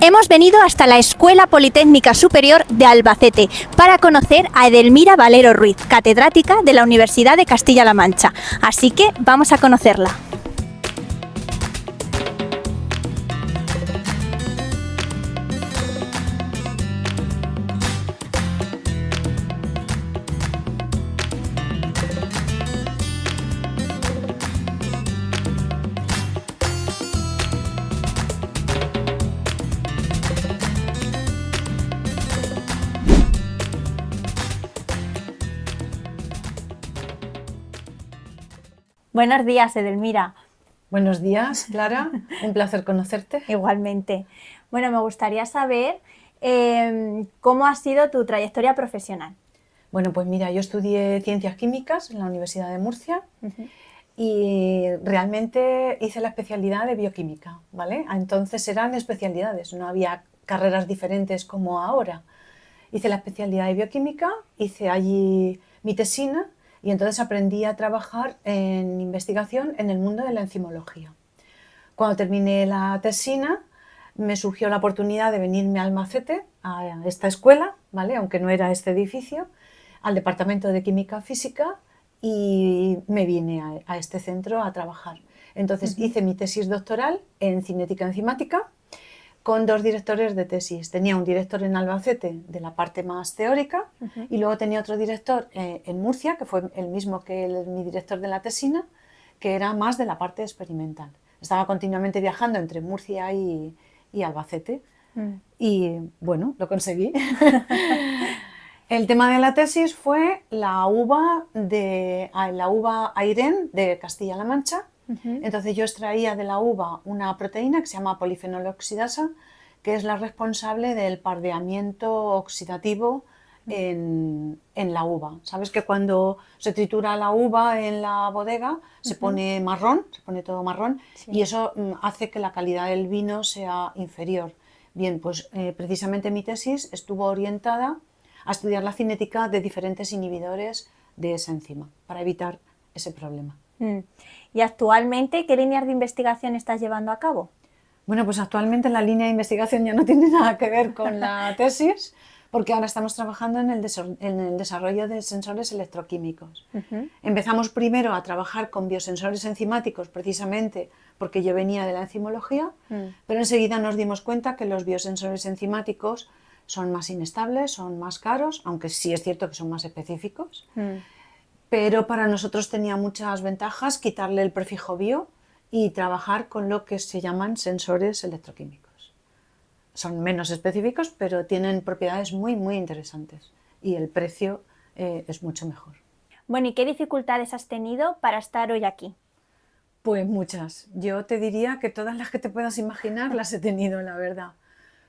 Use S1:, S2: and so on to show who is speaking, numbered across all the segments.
S1: Hemos venido hasta la Escuela Politécnica Superior de Albacete para conocer a Edelmira Valero Ruiz, catedrática de la Universidad de Castilla-La Mancha. Así que vamos a conocerla. Buenos días, Edelmira.
S2: Buenos días, Clara. Un placer conocerte.
S1: Igualmente. Bueno, me gustaría saber cómo ha sido tu trayectoria profesional.
S2: Bueno, pues mira, yo estudié Ciencias Químicas en la Universidad de Murcia y realmente hice la especialidad de Bioquímica, ¿vale? Entonces eran especialidades, no había carreras diferentes como ahora. Hice la especialidad de Bioquímica, hice allí mi tesina y entonces aprendí a trabajar en investigación en el mundo de la enzimología. Cuando terminé la tesina, me surgió la oportunidad de venirme a Albacete, a esta escuela, ¿vale? Aunque no era este edificio, al departamento de Química Física, y me vine a este centro a trabajar. Entonces hice mi tesis doctoral en cinética enzimática con dos directores de tesis. Tenía un director en Albacete de la parte más teórica y luego tenía otro director en Murcia, que fue el mismo que mi director de la tesina, que era más de la parte experimental. Estaba continuamente viajando entre Murcia y Albacete y bueno, lo conseguí. El tema de la tesis fue la uva Airén de Castilla-La Mancha. Entonces yo extraía de la uva una proteína que se llama polifenoloxidasa, que es la responsable del pardeamiento oxidativo en la uva. Sabes que cuando se tritura la uva en la bodega se pone marrón, se pone todo marrón, y eso hace que la calidad del vino sea inferior. Bien, pues precisamente mi tesis estuvo orientada a estudiar la cinética de diferentes inhibidores de esa enzima para evitar ese problema.
S1: ¿Y actualmente qué líneas de investigación estás llevando a cabo?
S2: Bueno, pues actualmente la línea de investigación ya no tiene nada que ver con la tesis, porque ahora estamos trabajando en el desarrollo de sensores electroquímicos. Empezamos primero a trabajar con biosensores enzimáticos, precisamente porque yo venía de la enzimología, pero enseguida nos dimos cuenta que los biosensores enzimáticos son más inestables, son más caros, aunque sí es cierto que son más específicos, pero para nosotros tenía muchas ventajas quitarle el prefijo bio y trabajar con lo que se llaman sensores electroquímicos. Son menos específicos, pero tienen propiedades muy, muy interesantes y el precio es mucho mejor.
S1: Bueno, ¿y qué dificultades has tenido para estar hoy aquí?
S2: Pues muchas. Yo te diría que todas las que te puedas imaginar las he tenido, la verdad.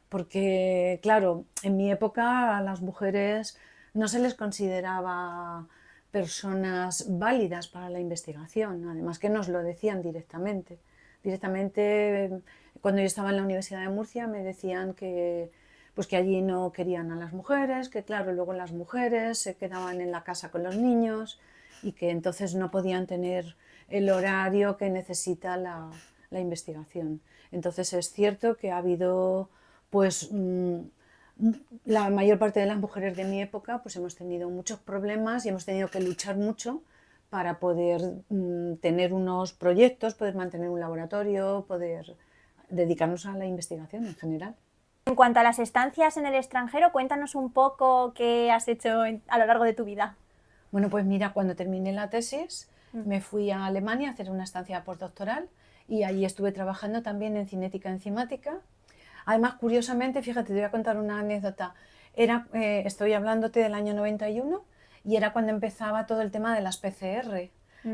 S2: Porque, claro, en mi época a las mujeres no se les consideraba personas válidas para la investigación, además que nos lo decían directamente. Directamente, cuando yo estaba en la Universidad de Murcia me decían que, pues que allí no querían a las mujeres, que claro, luego las mujeres se quedaban en la casa con los niños y que entonces no podían tener el horario que necesita la investigación. Entonces es cierto que ha habido, pues la mayor parte de las mujeres de mi época pues hemos tenido muchos problemas y hemos tenido que luchar mucho para poder tener unos proyectos, poder mantener un laboratorio, poder dedicarnos a la investigación en general.
S1: En cuanto a las estancias en el extranjero, cuéntanos un poco qué has hecho a lo largo de tu vida.
S2: Bueno, pues mira, cuando terminé la tesis me fui a Alemania a hacer una estancia postdoctoral y allí estuve trabajando también en cinética enzimática. Además, curiosamente, fíjate, te voy a contar una anécdota. Estoy hablándote del año 91 y era cuando empezaba todo el tema de las PCR,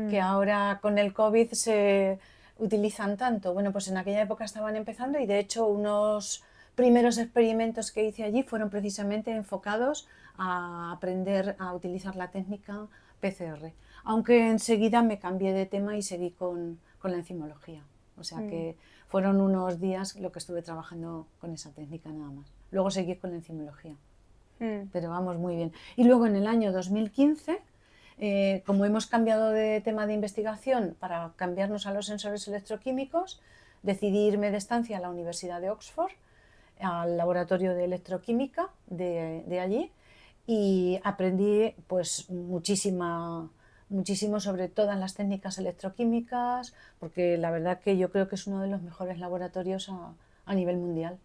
S2: que ahora con el COVID se utilizan tanto. Bueno, pues en aquella época estaban empezando y de hecho unos primeros experimentos que hice allí fueron precisamente enfocados a aprender a utilizar la técnica PCR. Aunque enseguida me cambié de tema y seguí con la enzimología. O sea que fueron unos días lo que estuve trabajando con esa técnica nada más. Luego seguí con la enzimología. Pero vamos, muy bien. Y luego en el año 2015, como hemos cambiado de tema de investigación para cambiarnos a los sensores electroquímicos, decidí irme de estancia a la Universidad de Oxford al laboratorio de electroquímica de allí y aprendí pues muchísimo sobre todas las técnicas electroquímicas, porque la verdad que yo creo que es uno de los mejores laboratorios a nivel mundial.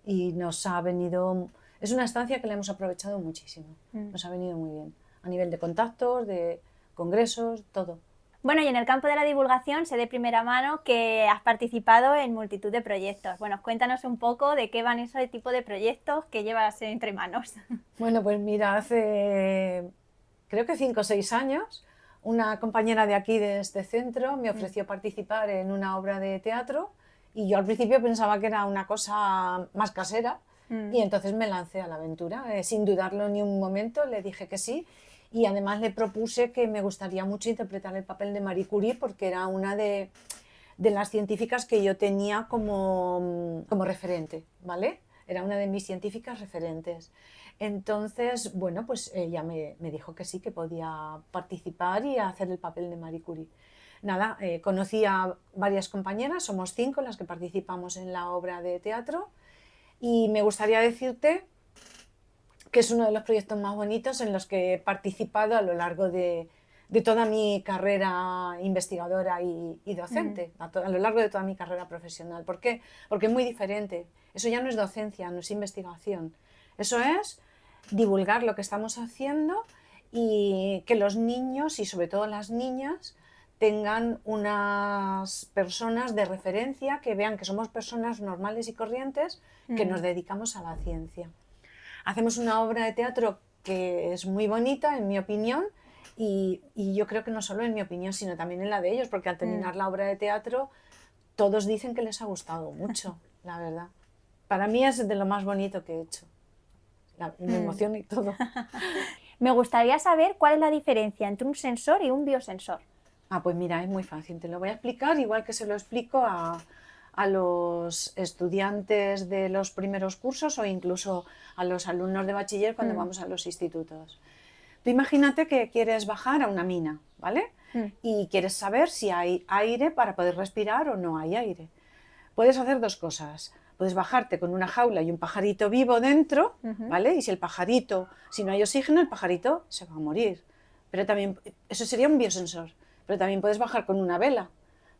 S2: Y nos ha venido, es una estancia que la hemos aprovechado muchísimo, nos ha venido muy bien, a nivel de contactos, de congresos, todo.
S1: Bueno, y en el campo de la divulgación sé de primera mano que has participado en multitud de proyectos. Bueno, cuéntanos un poco de qué van ese tipo de proyectos que llevas entre manos.
S2: Bueno, pues mira, hace creo que 5 o 6 años, una compañera de aquí de este centro me ofreció participar en una obra de teatro y yo al principio pensaba que era una cosa más casera y entonces me lancé a la aventura. Sin dudarlo ni un momento, le dije que sí. Y además le propuse que me gustaría mucho interpretar el papel de Marie Curie porque era una de las científicas que yo tenía como referente, ¿vale? Era una de mis científicas referentes. Entonces, bueno, pues ella me dijo que sí, que podía participar y hacer el papel de Marie Curie. Nada, conocí a varias compañeras, somos 5 las que participamos en la obra de teatro y me gustaría decirte que es uno de los proyectos más bonitos en los que he participado a lo largo de toda mi carrera investigadora y docente, a lo largo de toda mi carrera profesional. ¿Por qué? Porque es muy diferente. Eso ya no es docencia, no es investigación. Eso es divulgar lo que estamos haciendo y que los niños y sobre todo las niñas tengan unas personas de referencia que vean que somos personas normales y corrientes que nos dedicamos a la ciencia. Hacemos una obra de teatro que es muy bonita, en mi opinión, y yo creo que no solo en mi opinión, sino también en la de ellos, porque al terminar la obra de teatro todos dicen que les ha gustado mucho, la verdad. Para mí es de lo más bonito que he hecho. Me emociona y todo.
S1: Me gustaría saber cuál es la diferencia entre un sensor y un biosensor.
S2: Pues mira, es muy fácil, te lo voy a explicar igual que se lo explico a los estudiantes de los primeros cursos o incluso a los alumnos de bachiller cuando vamos a los institutos. Tú imagínate que quieres bajar a una mina, ¿vale? Y quieres saber si hay aire para poder respirar o no hay aire. Puedes hacer 2 cosas. Puedes bajarte con una jaula y un pajarito vivo dentro, ¿vale? Y si si no hay oxígeno, el pajarito se va a morir. Pero también, eso sería un biosensor. Pero también puedes bajar con una vela.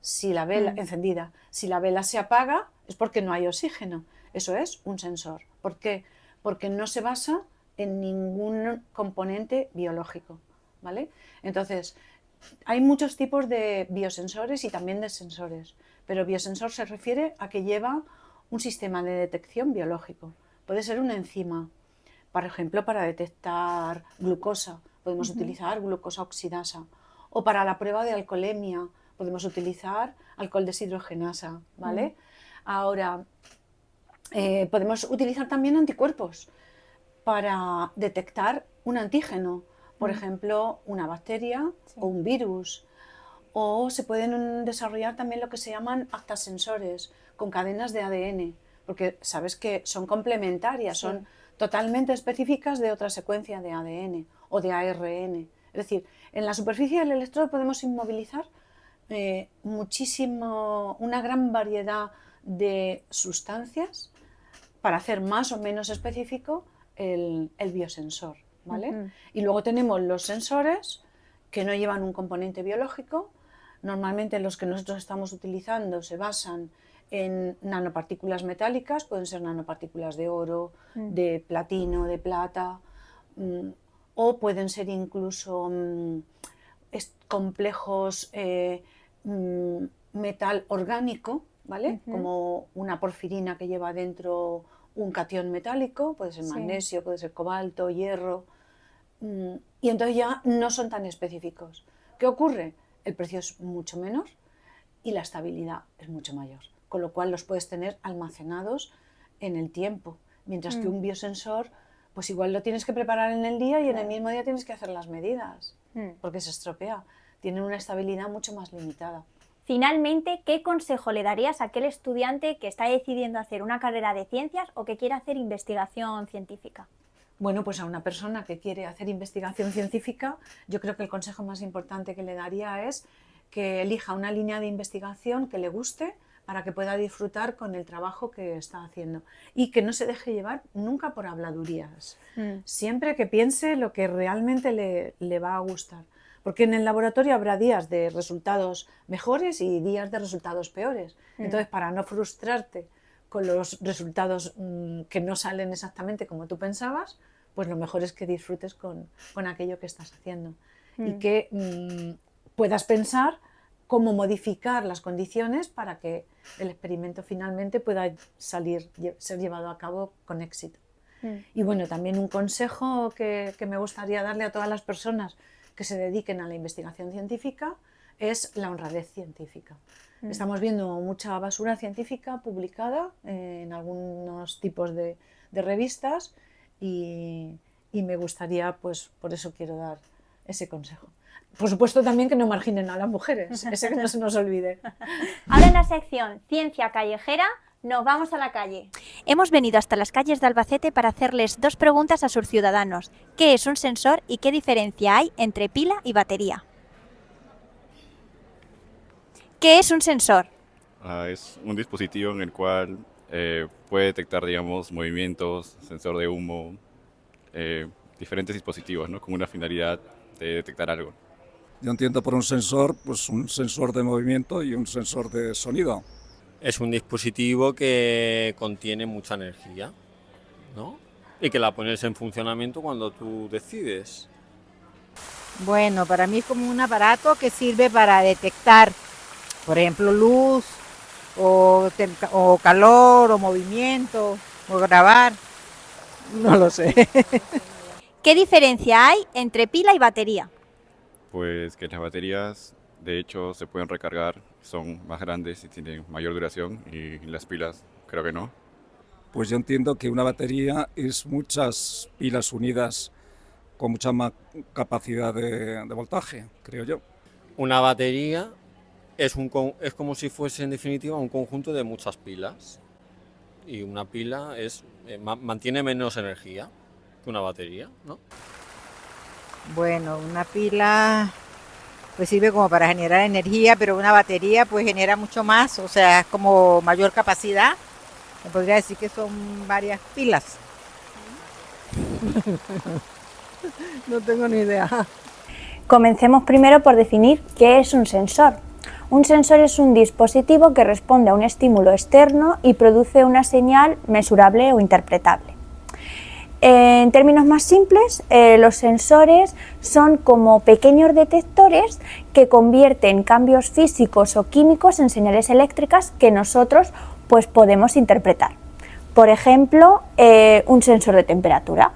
S2: Si la vela encendida, si la vela se apaga es porque no hay oxígeno. Eso es un sensor. ¿Por qué? Porque no se basa en ningún componente biológico, ¿vale? Entonces, hay muchos tipos de biosensores y también de sensores, pero biosensor se refiere a que lleva un sistema de detección biológico. Puede ser una enzima, por ejemplo, para detectar glucosa, podemos utilizar glucosa oxidasa, o para la prueba de alcoholemia, podemos utilizar alcohol deshidrogenasa, ¿vale? Ahora, podemos utilizar también anticuerpos para detectar un antígeno, por ejemplo, una bacteria o un virus. O se pueden desarrollar también lo que se llaman actasensores, con cadenas de ADN, porque sabes que son complementarias, son totalmente específicas de otra secuencia de ADN o de ARN. Es decir, en la superficie del electrodo podemos inmovilizar una gran variedad de sustancias para hacer más o menos específico el biosensor, ¿vale? Y luego tenemos los sensores que no llevan un componente biológico. Normalmente los que nosotros estamos utilizando se basan en nanopartículas metálicas, pueden ser nanopartículas de oro, de platino, de plata, o pueden ser incluso complejos metal orgánico, ¿vale? Como una porfirina que lleva dentro un catión metálico, puede ser magnesio, puede ser cobalto, hierro, y entonces ya no son tan específicos. ¿Qué ocurre? El precio es mucho menor y la estabilidad es mucho mayor, con lo cual los puedes tener almacenados en el tiempo, mientras que un biosensor, pues igual lo tienes que preparar en el día y en el mismo día tienes que hacer las medidas, porque se estropea. Tienen una estabilidad mucho más limitada.
S1: Finalmente, ¿qué consejo le darías a aquel estudiante que está decidiendo hacer una carrera de ciencias o que quiere hacer investigación científica?
S2: Bueno, pues a una persona que quiere hacer investigación científica, yo creo que el consejo más importante que le daría es que elija una línea de investigación que le guste, para que pueda disfrutar con el trabajo que está haciendo y que no se deje llevar nunca por habladurías. Siempre que piense lo que realmente le va a gustar. Porque en el laboratorio habrá días de resultados mejores y días de resultados peores. Entonces, para no frustrarte con los resultados que no salen exactamente como tú pensabas, pues lo mejor es que disfrutes con aquello que estás haciendo y que puedas pensar cómo modificar las condiciones para que el experimento finalmente pueda ser llevado a cabo con éxito. Y bueno, también un consejo que me gustaría darle a todas las personas que se dediquen a la investigación científica es la honradez científica. Estamos viendo mucha basura científica publicada en algunos tipos de revistas y me gustaría, pues por eso quiero dar ese consejo. Por supuesto también que no marginen a las mujeres, ese que no se nos olvide.
S1: Ahora en la sección Ciencia Callejera nos vamos a la calle. Hemos venido hasta las calles de Albacete para hacerles 2 preguntas a sus ciudadanos. ¿Qué es un sensor y qué diferencia hay entre pila y batería? ¿Qué es un sensor?
S3: Es un dispositivo en el cual puede detectar, digamos, movimientos, sensor de humo, diferentes dispositivos, ¿no? Con una finalidad de detectar algo.
S4: Yo entiendo por un sensor, pues un sensor de movimiento y un sensor de sonido.
S5: Es un dispositivo que contiene mucha energía, ¿no? Y que la pones en funcionamiento cuando tú decides.
S6: Bueno, para mí es como un aparato que sirve para detectar, por ejemplo, luz o calor o movimiento o grabar. No lo sé.
S1: ¿Qué diferencia hay entre pila y batería?
S3: Pues que las baterías, de hecho, se pueden recargar, son más grandes y tienen mayor duración, y las pilas creo que no.
S4: Pues yo entiendo que una batería es muchas pilas unidas con mucha más capacidad de voltaje, creo yo.
S5: Una batería es como si fuese en definitiva un conjunto de muchas pilas. Y una pila mantiene menos energía que una batería, ¿no?
S6: Bueno, una pila pues sirve como para generar energía, pero una batería pues genera mucho más, o sea, es como mayor capacidad. Se podría decir que son varias pilas. No tengo ni idea.
S1: Comencemos primero por definir qué es un sensor. Un sensor es un dispositivo que responde a un estímulo externo y produce una señal mesurable o interpretable. En términos más simples, los sensores son como pequeños detectores que convierten cambios físicos o químicos en señales eléctricas que nosotros pues, podemos interpretar. Por ejemplo, un sensor de temperatura.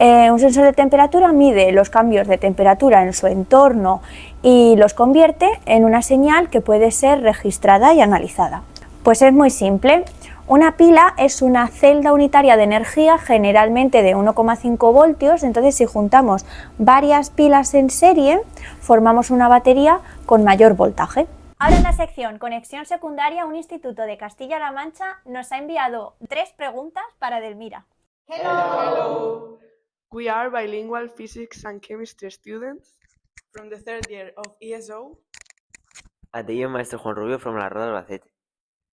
S1: Un sensor de temperatura mide los cambios de temperatura en su entorno y los convierte en una señal que puede ser registrada y analizada. Pues es muy simple. Una pila es una celda unitaria de energía generalmente de 1,5 voltios, entonces si juntamos varias pilas en serie formamos una batería con mayor voltaje. Ahora en la sección Conexión Secundaria, un instituto de Castilla-La Mancha nos ha enviado 3 preguntas para Edelmira.
S7: Hello! We are bilingual physics and chemistry students from the 3rd year of ESO.
S8: Atención, maestro Juan Rubio from La Roda de Albacete.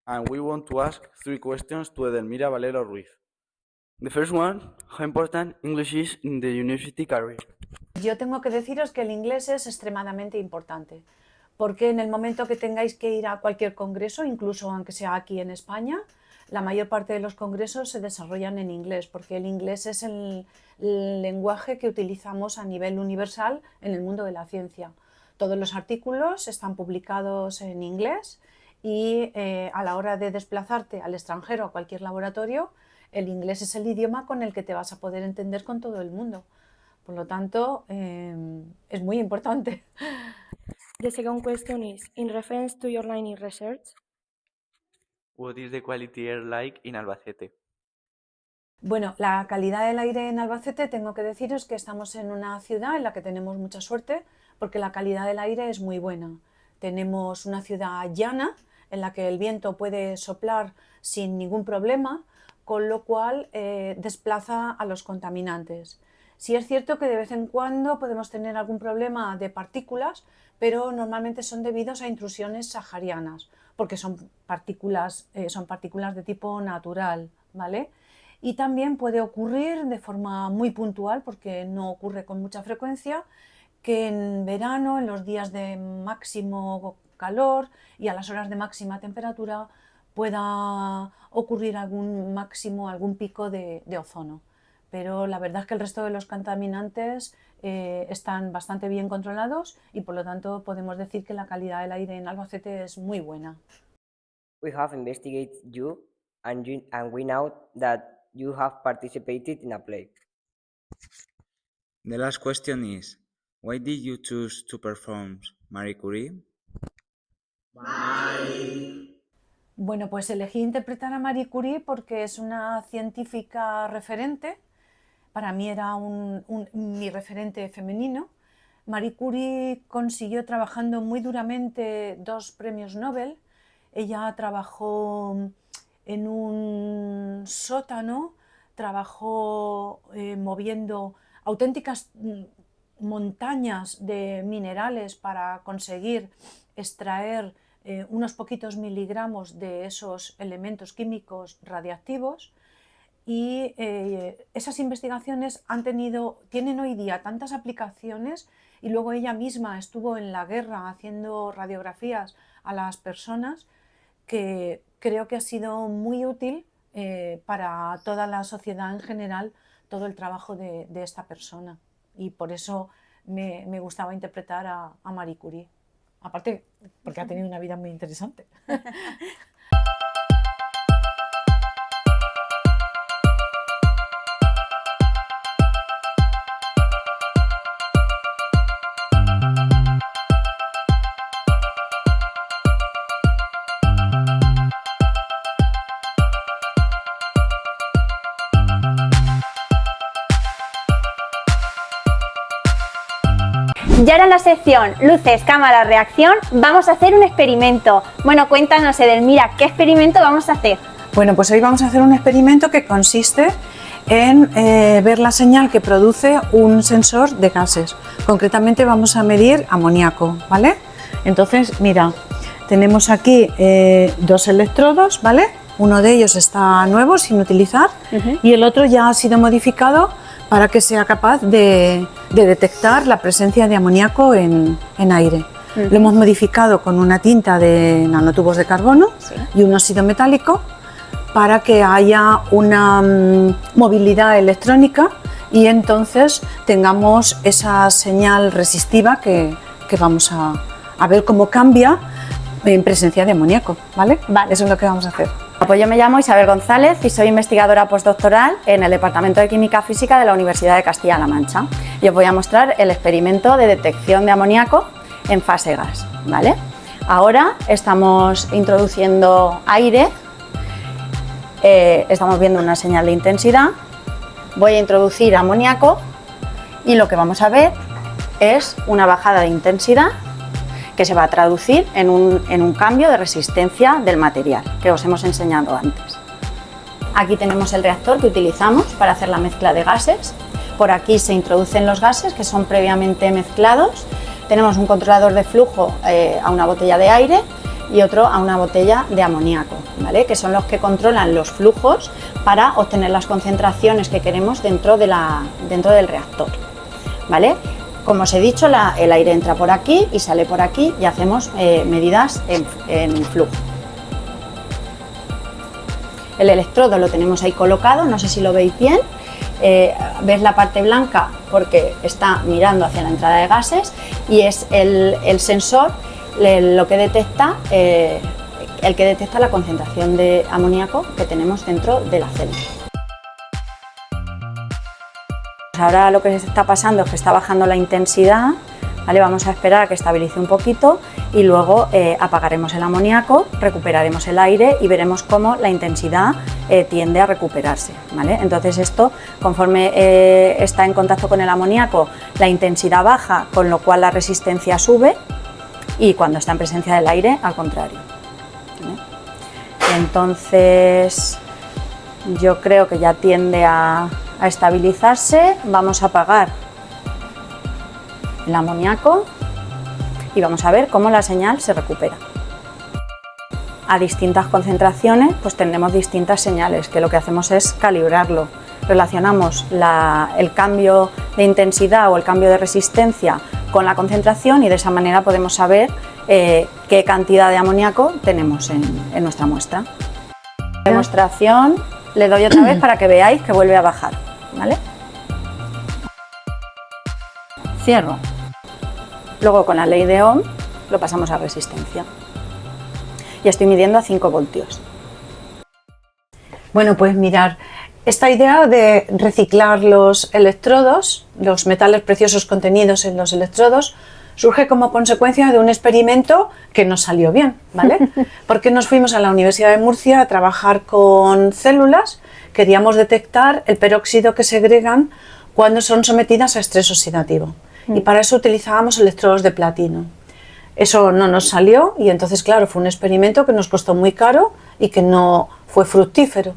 S9: And we want to ask 3 questions to Edelmira Valero Ruiz. The first one, how important English is in the university career?
S2: Yo tengo que deciros que el inglés es extremadamente importante, porque en el momento que tengáis que ir a cualquier congreso, incluso aunque sea aquí en España, la mayor parte de los congresos se desarrollan en inglés, porque el inglés es el lenguaje que utilizamos a nivel universal en el mundo de la ciencia. Todos los artículos están publicados en inglés y a la hora de desplazarte al extranjero, a cualquier laboratorio, el inglés es el idioma con el que te vas a poder entender con todo el mundo. Por lo tanto, es muy importante.
S10: The second question is, in reference to your line in research,
S8: What is the quality air like in Albacete?
S2: Bueno, la calidad del aire en Albacete, tengo que deciros que estamos en una ciudad en la que tenemos mucha suerte porque la calidad del aire es muy buena. Tenemos una ciudad llana en la que el viento puede soplar sin ningún problema, con lo cual desplaza a los contaminantes. Sí es cierto que de vez en cuando podemos tener algún problema de partículas, pero normalmente son debidos a intrusiones saharianas, porque son partículas de tipo natural, ¿vale? Y también puede ocurrir de forma muy puntual, porque no ocurre con mucha frecuencia, que en verano, en los días de máximo calor y a las horas de máxima temperatura, pueda ocurrir algún pico de ozono. Pero la verdad es que el resto de los contaminantes están bastante bien controlados y por lo tanto podemos decir que la calidad del aire en Albacete es muy buena.
S11: We have investigated you and we know that you have participated in a play.
S12: The last question is, why did you choose to perform Marie Curie?
S2: Bueno, pues elegí interpretar a Marie Curie porque es una científica referente. Para mí era mi referente femenino. Marie Curie consiguió, trabajando muy duramente, 2 premios Nobel. Ella trabajó en un sótano, trabajó moviendo auténticas montañas de minerales para conseguir extraer unos poquitos miligramos de esos elementos químicos radiactivos. Y esas investigaciones tienen hoy día tantas aplicaciones, y luego ella misma estuvo en la guerra haciendo radiografías a las personas, que creo que ha sido muy útil para toda la sociedad en general todo el trabajo de esta persona, y por eso me gustaba interpretar a Marie Curie, aparte porque ha tenido una vida muy interesante.
S1: Y ahora en la sección Luces, Cámara, Reacción vamos a hacer un experimento. Bueno, cuéntanos, Edelmira, ¿qué experimento vamos a hacer?
S2: Bueno, pues hoy vamos a hacer un experimento que consiste en ver la señal que produce un sensor de gases. Concretamente vamos a medir amoníaco, ¿vale? Entonces, mira, tenemos aquí 2 electrodos, ¿vale? Uno de ellos está nuevo, sin utilizar, y el otro ya ha sido modificado para que sea capaz de detectar la presencia de amoníaco en aire. Lo hemos modificado con una tinta de nanotubos de carbono y un óxido metálico para que haya una movilidad electrónica y entonces tengamos esa señal resistiva que vamos a ver cómo cambia en presencia de amoníaco, ¿vale? Eso es lo que vamos a hacer.
S13: Pues yo me llamo Isabel González y soy investigadora postdoctoral en el Departamento de Química Física de la Universidad de Castilla-La Mancha. Y os voy a mostrar el experimento de detección de amoníaco en fase gas, ¿vale? Ahora estamos introduciendo aire, estamos viendo una señal de intensidad, voy a introducir amoníaco y lo que vamos a ver es una bajada de intensidad que se va a traducir en un cambio de resistencia del material que os hemos enseñado antes. Aquí tenemos el reactor que utilizamos para hacer la mezcla de gases. Por aquí se introducen los gases que son previamente mezclados. Tenemos un controlador de flujo a una botella de aire y otro a una botella de amoníaco, ¿vale? Que son los que controlan los flujos para obtener las concentraciones que queremos dentro del reactor, ¿vale? Como os he dicho, el aire entra por aquí y sale por aquí y hacemos medidas en flujo. El electrodo lo tenemos ahí colocado, no sé si lo veis bien. Ves la parte blanca porque está mirando hacia la entrada de gases y es el sensor lo que detecta, el que detecta la concentración de amoníaco que tenemos dentro de la célula. Ahora lo que se está pasando es que está bajando la intensidad, ¿vale? Vamos a esperar a que estabilice un poquito y luego apagaremos el amoníaco, recuperaremos el aire y veremos cómo la intensidad tiende a recuperarse, ¿vale? Entonces esto, conforme está en contacto con el amoníaco, la intensidad baja, con lo cual la resistencia sube, y cuando está en presencia del aire, al contrario, ¿vale? Entonces yo creo que ya tiende a estabilizarse. Vamos a apagar el amoníaco y vamos a ver cómo la señal se recupera. a distintas concentraciones, pues tendremos distintas señales, que lo que hacemos es calibrarlo. Relacionamos el cambio de intensidad o el cambio de resistencia con la concentración y de esa manera podemos saber qué cantidad de amoníaco tenemos en nuestra muestra. Demostración, le doy otra vez para que veáis que vuelve a bajar, ¿vale? Cierro. Luego con la ley de Ohm lo pasamos a resistencia. Y estoy midiendo a 5 voltios.
S2: Bueno, pues mirar, esta idea de reciclar los electrodos, los metales preciosos contenidos en los electrodos, surge como consecuencia de un experimento que nos salió bien, ¿vale? Porque nos fuimos a la Universidad de Murcia a trabajar con células, queríamos detectar el peróxido que segregan cuando son sometidas a estrés oxidativo. Y para eso utilizábamos electrodos de platino. Eso no nos salió y entonces, claro, fue un experimento que nos costó muy caro y que no fue fructífero.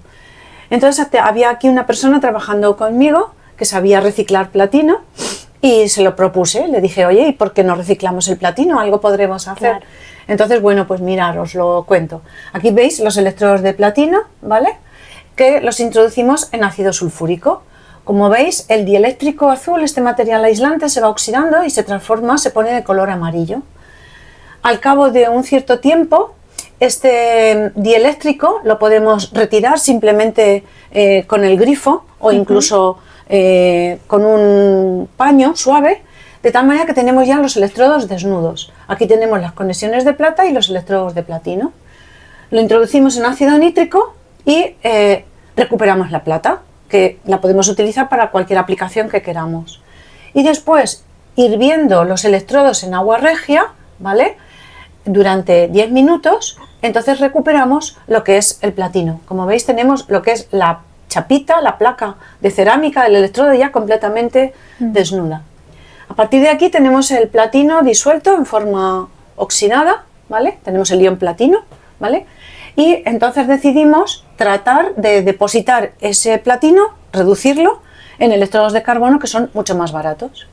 S2: Entonces había aquí una persona trabajando conmigo que sabía reciclar platino y se lo propuse, le dije, oye, ¿y por qué no reciclamos el platino? Algo podremos hacer. Claro. Entonces, bueno, pues mirad, os lo cuento. Aquí veis los electrodos de platino, ¿vale? Que los introducimos en ácido sulfúrico. Como veis, el dieléctrico azul, este material aislante, se va oxidando y se transforma, se pone de color amarillo. Al cabo de un cierto tiempo, este dieléctrico lo podemos retirar simplemente con el grifo o incluso con un paño suave, de tal manera que tenemos ya los electrodos desnudos. Aquí tenemos las conexiones de plata y los electrodos de platino. Lo introducimos en ácido nítrico y recuperamos la plata, que la podemos utilizar para cualquier aplicación que queramos. Y después, hirviendo los electrodos en agua regia, ¿vale?, durante 10 minutos, entonces recuperamos lo que es el platino. Como veis, tenemos lo que es la chapita, la placa de cerámica del electrodo ya completamente desnuda. A partir de aquí tenemos el platino disuelto en forma oxidada, ¿vale? Tenemos el ion platino, ¿vale? Y entonces decidimos tratar de depositar ese platino, reducirlo en electrodos de carbono que son mucho más baratos.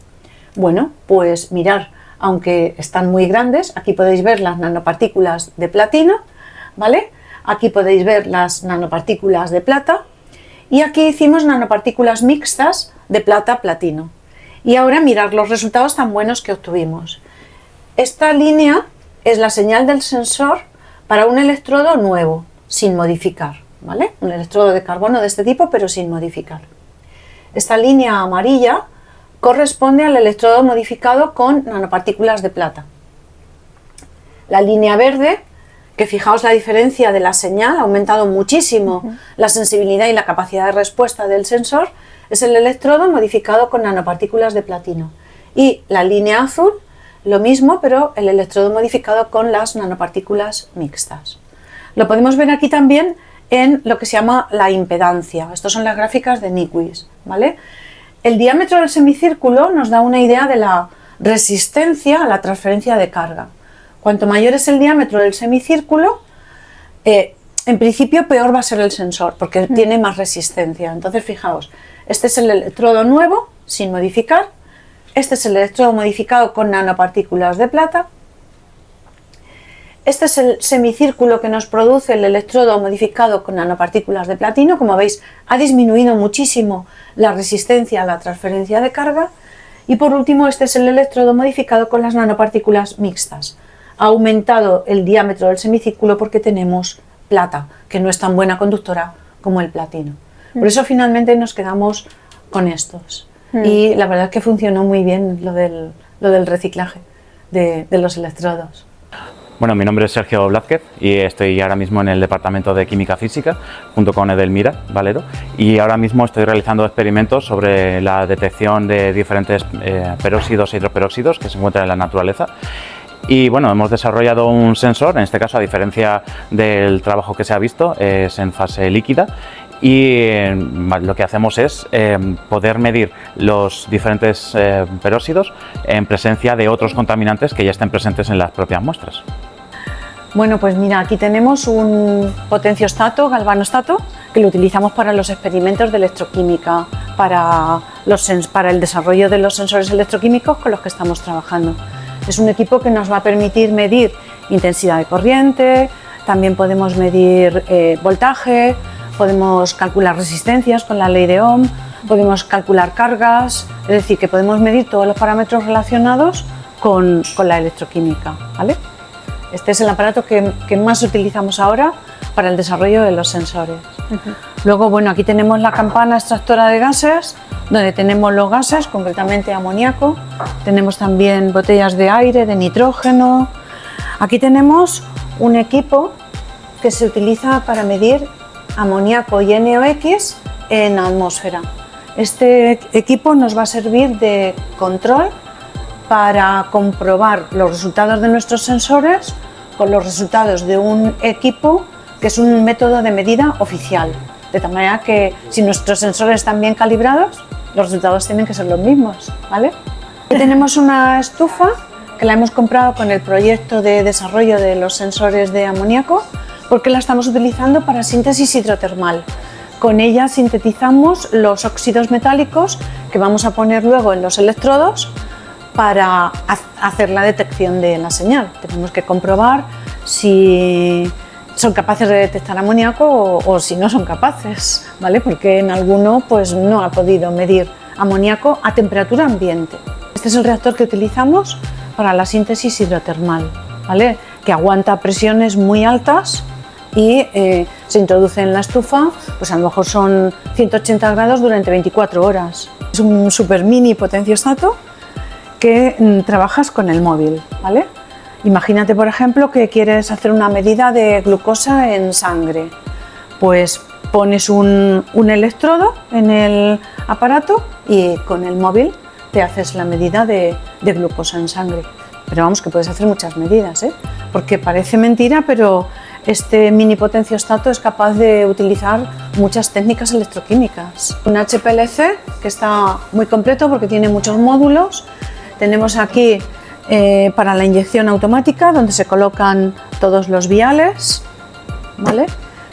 S2: Bueno, pues mirar, aunque están muy grandes, aquí podéis ver las nanopartículas de platino, ¿vale? Aquí podéis ver las nanopartículas de plata y aquí hicimos nanopartículas mixtas de plata-platino. Y ahora mirar los resultados tan buenos que obtuvimos. Esta línea es la señal del sensor para un electrodo nuevo, sin modificar, ¿vale? Un electrodo de carbono de este tipo, pero sin modificar. Esta línea amarilla corresponde al electrodo modificado con nanopartículas de plata. La línea verde, que fijaos la diferencia de la señal, ha aumentado muchísimo la sensibilidad y la capacidad de respuesta del sensor, es el electrodo modificado con nanopartículas de platino. Y la línea azul, lo mismo, pero el electrodo modificado con las nanopartículas mixtas. Lo podemos ver aquí también en lo que se llama la impedancia. Estas son las gráficas de Nyquist, ¿vale? El diámetro del semicírculo nos da una idea de la resistencia a la transferencia de carga. Cuanto mayor es el diámetro del semicírculo, en principio peor va a ser el sensor, porque tiene más resistencia. Entonces, fijaos, este es el electrodo nuevo, sin modificar. Este es el electrodo modificado con nanopartículas de plata. Este es el semicírculo que nos produce el electrodo modificado con nanopartículas de platino. Como veis, ha disminuido muchísimo la resistencia a la transferencia de carga. Y por último, este es el electrodo modificado con las nanopartículas mixtas. Ha aumentado el diámetro del semicírculo porque tenemos plata, que no es tan buena conductora como el platino. Por eso finalmente nos quedamos con estos. Y la verdad es que funcionó muy bien lo del reciclaje de los electrodos.
S14: Bueno, mi nombre es Sergio Blázquez y estoy ahora mismo en el Departamento de Química Física junto con Edelmira Valero y ahora mismo estoy realizando experimentos sobre la detección de diferentes peróxidos e hidroperóxidos que se encuentran en la naturaleza. Y bueno, hemos desarrollado un sensor, en este caso a diferencia del trabajo que se ha visto, es en fase líquida. Y lo que hacemos es poder medir los diferentes peróxidos en presencia de otros contaminantes que ya estén presentes en las propias muestras.
S2: Bueno, pues mira, aquí tenemos un potenciostato, galvanostato, que lo utilizamos para los experimentos de electroquímica, para el desarrollo de los sensores electroquímicos con los que estamos trabajando. Es un equipo que nos va a permitir medir intensidad de corriente,
S13: también podemos medir voltaje, podemos calcular resistencias con la ley de Ohm, podemos calcular cargas, es decir, que podemos medir todos los parámetros relacionados con la electroquímica, ¿vale? Este es el aparato que más utilizamos ahora para el desarrollo de los sensores. Luego, bueno, aquí tenemos la campana extractora de gases, donde tenemos los gases, concretamente amoníaco. Tenemos también botellas de aire, de nitrógeno. Aquí tenemos un equipo que se utiliza para medir amoníaco y NOx en la atmósfera. Este equipo nos va a servir de control para comprobar los resultados de nuestros sensores con los resultados de un equipo que es un método de medida oficial, de tal manera que si nuestros sensores están bien calibrados, los resultados tienen que ser los mismos, ¿vale? Aquí tenemos una estufa que la hemos comprado con el proyecto de desarrollo de los sensores de amoníaco, porque la estamos utilizando para síntesis hidrotermal. Con ella sintetizamos los óxidos metálicos que vamos a poner luego en los electrodos para hacer la detección de la señal. Tenemos que comprobar si son capaces de detectar amoníaco o si no son capaces, ¿vale? Porque en alguno pues no ha podido medir amoníaco a temperatura ambiente. Este es el reactor que utilizamos para la síntesis hidrotermal, ¿vale? Que aguanta presiones muy altas y se introduce en la estufa, pues a lo mejor son 180 grados durante 24 horas. Es un super mini potenciostato que trabajas con el móvil, ¿vale? Imagínate, por ejemplo, que quieres hacer una medida de glucosa en sangre. Pues pones un electrodo en el aparato y con el móvil te haces la medida de glucosa en sangre. Pero vamos, que puedes hacer muchas medidas, ¿eh? Porque parece mentira, pero este mini potenciostato es capaz de utilizar muchas técnicas electroquímicas. Un HPLC que está muy completo porque tiene muchos módulos. Tenemos aquí para la inyección automática, donde se colocan todos los viales, ¿vale?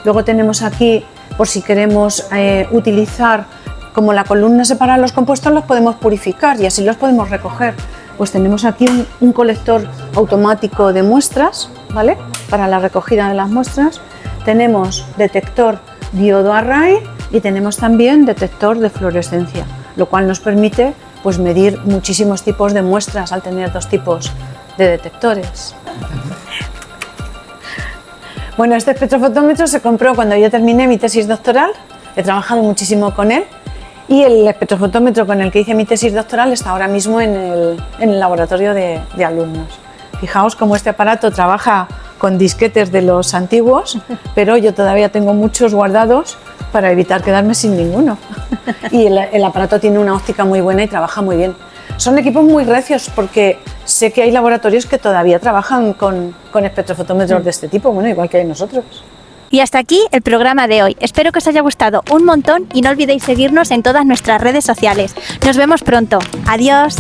S13: Luego tenemos aquí, por si queremos utilizar, como la columna separa los compuestos, los podemos purificar y así los podemos recoger. Pues tenemos aquí un colector automático de muestras, ¿vale? Para la recogida de las muestras. Tenemos detector diodo array y tenemos también detector de fluorescencia, lo cual nos permite pues medir muchísimos tipos de muestras al tener dos tipos de detectores. Bueno, este espectrofotómetro se compró cuando yo terminé mi tesis doctoral, he trabajado muchísimo con él y el espectrofotómetro con el que hice mi tesis doctoral está ahora mismo en el laboratorio de alumnos. Fijaos cómo este aparato trabaja con disquetes de los antiguos, pero yo todavía tengo muchos guardados para evitar quedarme sin ninguno. Y el aparato tiene una óptica muy buena y trabaja muy bien. Son equipos muy recios porque sé que hay laboratorios que todavía trabajan con espectrofotómetros de este tipo, bueno, igual que hay nosotros.
S1: Y hasta aquí el programa de hoy. Espero que os haya gustado un montón y no olvidéis seguirnos en todas nuestras redes sociales. Nos vemos pronto. Adiós.